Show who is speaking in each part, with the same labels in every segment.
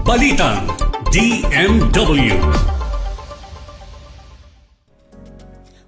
Speaker 1: Balitang DMW.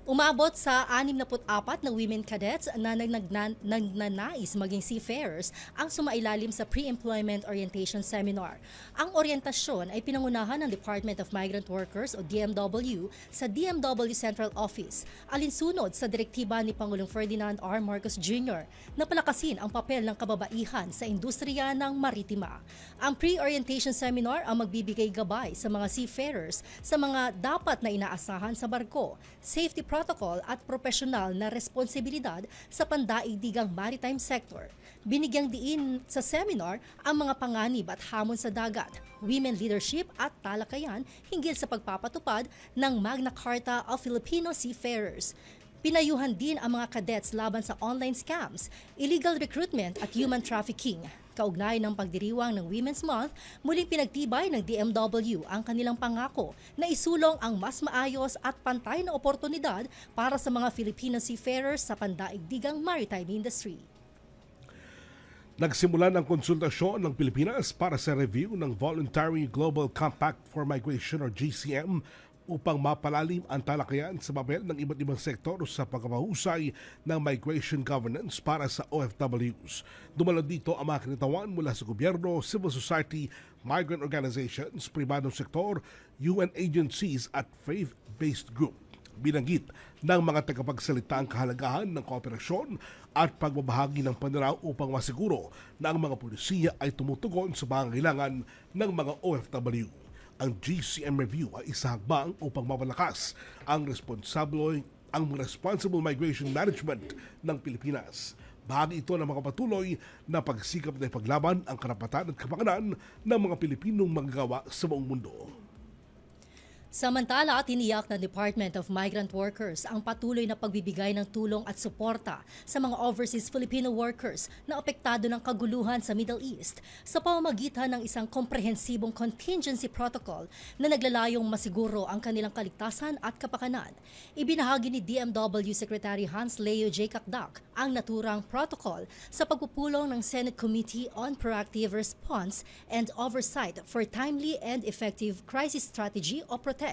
Speaker 2: Umabot sa 64 na women cadets na nagnanais maging seafarers ang sumailalim sa Pre-Employment Orientation Seminar. Ang orientasyon ay pinangunahan ng Department of Migrant Workers o DMW sa DMW Central Office, alinsunod sa direktiba ni Pangulong Ferdinand R. Marcos Jr. na palakasin ang papel ng kababaihan sa industriya ng maritima. Ang pre-orientation seminar ang magbibigay gabay sa mga seafarers sa mga dapat na inaasahan sa barko, safety protocol at profesional na responsibilidad sa pandaigdigang maritime sector. Binigyang diin sa seminar ang mga panganib at hamon sa dagat, women leadership at talakayan hinggil sa pagpapatupad ng Magna Carta of Filipino Seafarers. Pinayuhan din ang mga cadets laban sa online scams, illegal recruitment at human trafficking. Kaugnay ng pagdiriwang ng Women's Month, muling pinagtibay ng DMW ang kanilang pangako na isulong ang mas maayos at pantay na oportunidad para sa mga Filipino seafarers sa pandaigdigang maritime industry.
Speaker 3: Nagsimula ng konsultasyon ng Pilipinas para sa review ng Voluntary Global Compact for Migration or GCM upang mapalalim ang talakayan sa papel ng iba't ibang sektor sa pagpapahusay ng migration governance para sa OFWs. Dumalo dito ang mga kinitawan mula sa gobyerno, civil society, migrant organizations, pribadong sektor, UN agencies at faith-based group. Binanggit ng mga tagapagsalita ang kahalagahan ng kooperasyon at pagbabahagi ng pananaw upang masiguro na ang mga pulisiya ay tumutugon sa pangangailangan ng mga OFW. Ang GCM review ay isa hakbang upang mapalakas ang responsible migration management ng Pilipinas. Bahagi ito ng makapatuloy na pagsikap na ipaglaban ang karapatan at kapakanan ng mga Pilipinong manggagawa sa buong mundo.
Speaker 2: Samantala, tiniyak ng Department of Migrant Workers ang patuloy na pagbibigay ng tulong at suporta sa mga overseas Filipino workers na apektado ng kaguluhan sa Middle East sa pamamagitan ng isang komprehensibong contingency protocol na naglalayong masiguro ang kanilang kaligtasan at kapakanan. Ibinahagi ni DMW Secretary Hans Leo J. Cakdak ang naturang protocol sa pagpupulong ng Senate Committee on Proactive Response and Oversight for Timely and Effective Crisis Strategy o PROTECT.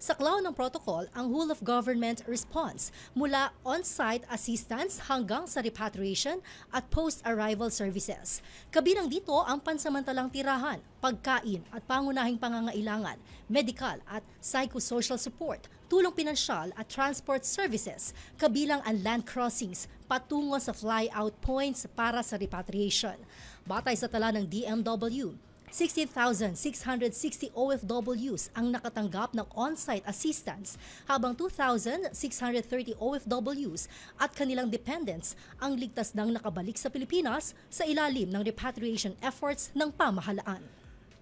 Speaker 2: Sa klaw ng protocol, ang whole of government response mula on-site assistance hanggang sa repatriation at post-arrival services. Kabilang dito ang pansamantalang tirahan, pagkain at pangunahing pangangailangan, medical at psychosocial support, tulong pinansyal at transport services, kabilang ang land crossings patungo sa fly-out points para sa repatriation. Batay sa tala ng DMW, 16,660 OFWs ang nakatanggap ng on-site assistance habang 2,630 OFWs at kanilang dependents ang ligtas nang nakabalik sa Pilipinas sa ilalim ng repatriation efforts ng pamahalaan.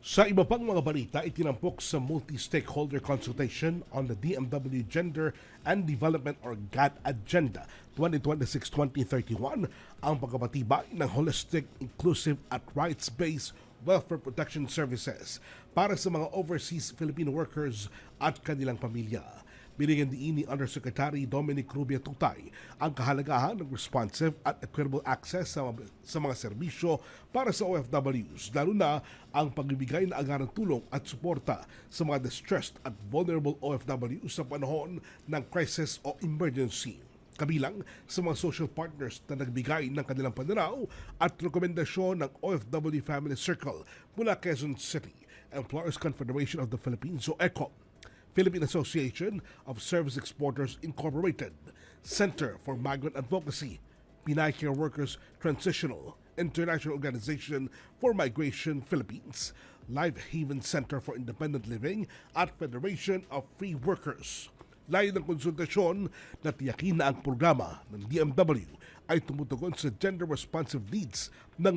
Speaker 3: Sa iba pang mga balita, itinampok sa Multi-Stakeholder Consultation on the DMW Gender and Development or GAD Agenda 2026-2031 ang pagkapatibay ng holistic, inclusive at rights-based welfare protection services para sa mga overseas Filipino workers at kanilang pamilya. Binigyan diin ni Undersecretary Dominic Rubia Tutay ang kahalagahan ng responsive at equitable access sa mga serbisyo para sa OFWs, lalo na ang pagbibigay na agarang tulong at suporta sa mga distressed at vulnerable OFWs sa panahon ng crisis o emergency. Kabilang sa mga social partners na nagbigay ng kanilang pananaw at rekomendasyon ng OFW Family Circle mula Quezon City, Employers Confederation of the Philippines o ECO, Philippine Association of Service Exporters Incorporated, Center for Migrant Advocacy, Pinay Care Workers Transitional, International Organization for Migration Philippines, Life Haven Center for Independent Living at Federation of Free Workers. Layo ng konsultasyon na tiyakin na ang programa ng DMW ay tumutugon sa gender-responsive needs ng